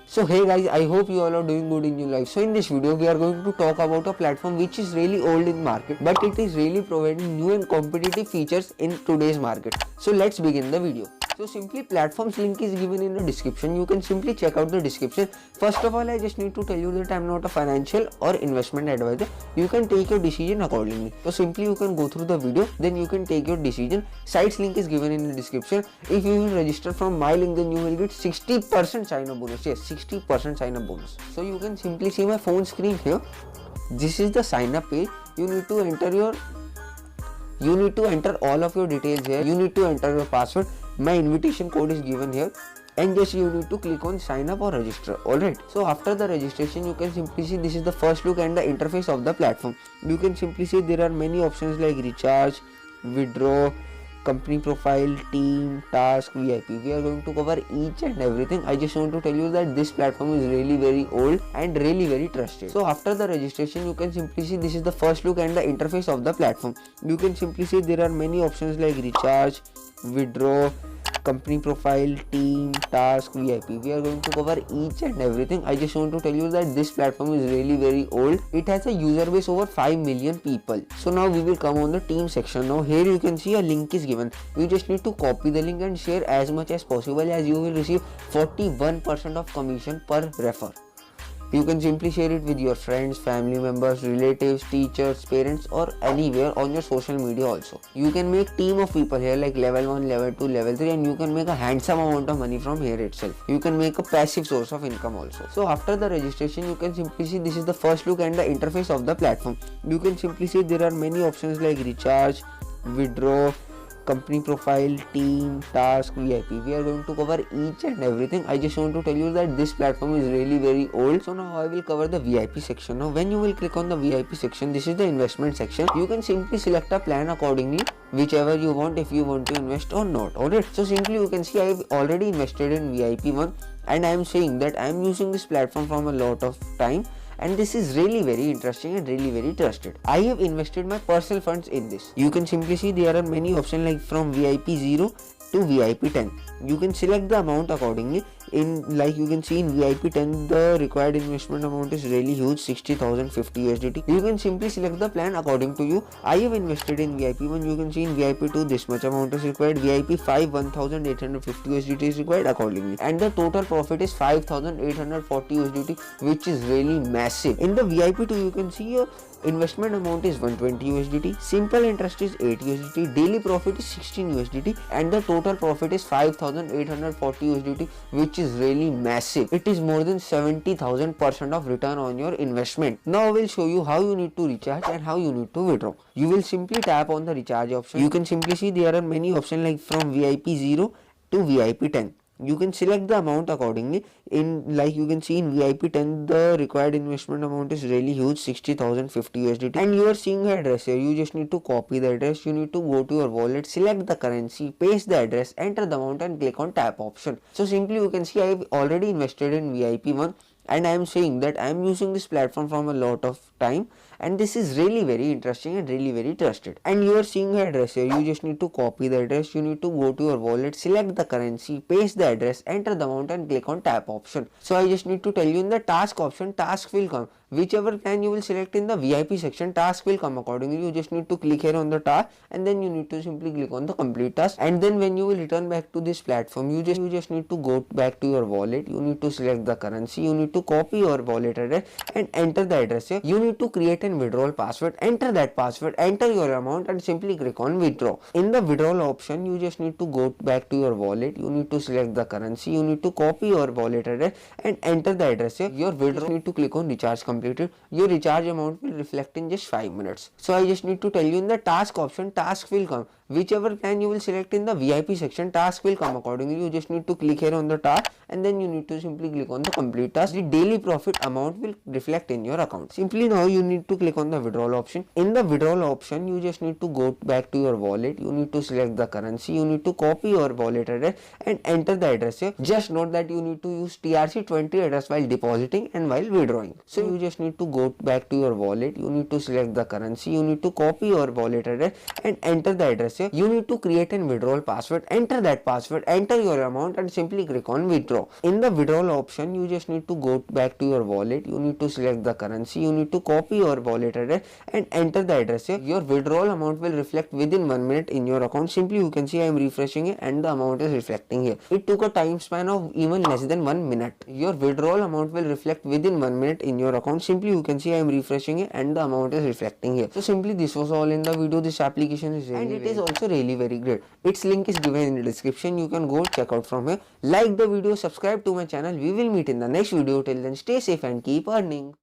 So hey guys, I hope you all are doing good in your life. So in this video we are going to talk about a platform which is really old in market, but it is really providing new and competitive features in today's market. So let's begin the video. So simply platform's link is given in the description. You can simply check out the description. First of all, I just need to tell you that I am not a financial or investment advisor. You can take your decision accordingly. So simply you can go through the video, then you can take your decision. Site's link is given in the description. If you will register from my link, then you will get 60% sign up bonus. Yes, 60% sign up bonus. So you can simply see my phone screen here. This is the sign up page. You need to enter all of your details here. You need to enter your password. My invitation code is given here, and just you need to click on sign up or register. Alright, so after the registration you can simply see this is the first look and the interface of the platform. You can simply see there are many options like recharge, withdraw, company profile, team, task, VIP. We are going to cover each and everything. I just want to tell you that this platform is really very old and really very trusted. So after the registration you can simply see this is the first look and the interface of the platform. You can simply see there are many options like recharge, withdraw, company profile, team, task, VIP. We are going to cover each and everything. I just want to tell you that this platform is really very old. It has a user base over 5 million people. So now we will come on the team section. Now here you can see a link is given. You just need to copy the link and share as much as possible, as you will receive 41% of commission per refer. You can simply share it with your friends, family members, relatives, teachers, parents, or anywhere on your social media also. You can make team of people here like level 1, level 2, level 3, and you can make a handsome amount of money from here itself. You can make a passive source of income also. So after the registration you can simply see this is the first look and the interface of the platform. You can simply see there are many options like recharge, withdraw, company profile, team, task, VIP. We are going to cover each and everything. I just want to tell you that this platform is really very old. So now I will cover the VIP section. Now when you will click on the VIP section, this is the investment section. You can simply select a plan accordingly, whichever you want, if you want to invest or not. Alright, so simply you can see I have already invested in VIP 1, and I am saying that I am using this platform from a lot of time, and this is really very interesting and really very trusted. I have invested my personal funds in this. You can simply see there are many options like from VIP 0 to VIP 10. You can select the amount accordingly. In like you can see in VIP 10 the required investment amount is really huge, 60,050 USDT. You can simply select the plan according to you. I have invested in VIP 1. You can see in VIP 2 this much amount is required, VIP 5 1850 USDT is required accordingly, and the total profit is 5840 USDT, which is really massive. In the VIP 2 you can see your investment amount is 120 USDT, simple interest is 8 USDT, daily profit is 16 USDT, and the total profit is 5840 USDT, which is really massive. It is more than 70,000% of return on your investment. Now I will show you how you need to recharge and how you need to withdraw. You will simply tap on the recharge option. You can simply see there are many options like from VIP 0 to VIP 10. You can select the amount accordingly. In like you can see in VIP 10 the required investment amount is really huge, 60,050 USDT, and you are seeing the address here. You just need to copy the address. You need to go to your wallet, select the currency, paste the address, enter the amount, and click on tap option. So simply you can see I have already invested in VIP 1, and I am saying that I am using this platform from a lot of time, and this is really very interesting and really very trusted. And you are seeing the address here. You just need to copy the address. You need to go to your wallet, select the currency, paste the address, enter the amount, and click on tap option. So I just need to tell you in the task option, task will come. Whichever plan you will select in the VIP section, task will come accordingly. You just need to click here on the task, and then you need to simply click on the complete task. And then when you will return back to this platform, you just need to go back to your wallet. You need to select the currency. You need to copy your wallet address and enter the address here. You need to create an withdrawal password, enter that password, enter your amount, and simply click on withdraw. In the withdrawal option, you just need to go back to your wallet. You need to select the currency. You need to copy your wallet address and enter the address here. Your withdrawal, need to click on recharge completed. Your recharge amount will reflect in just 5 minutes. So I just need to tell you in the task option, task will come. Whichever plan you will select in the VIP section, task will come accordingly. You just need to click here on the task, and then you need to simply click on the complete task. The daily profit amount will reflect in your account. Simply now you need to click on the withdrawal option. In the withdrawal option, you just need to go back to your wallet. You need to select the currency. You need to copy your wallet address and enter the address here. Just note that you need to use TRC20 address while depositing and while withdrawing. So you just need to go back to your wallet. You need to select the currency. You need to copy your wallet address and enter the address address here. You need to create an withdrawal password, enter that password, enter your amount and simply click on withdraw. In the withdrawal option, you just need to go back to your wallet. You need to select the currency. You need to copy your wallet address and enter the address here. Your withdrawal amount will reflect within 1 minute in your account. Simply you can see I am refreshing it and the amount is reflecting here. It took a time span of even less than 1 minute. Your withdrawal amount will reflect within 1 minute in your account. Simply you can see I am refreshing it and the amount is reflecting here. So simply this was all in the video. This application is really, and it is also really very great. Its link is given in the description. You can go check out from here. Like the video, subscribe to my channel. We will meet in the next video. Till then, stay safe and keep earning.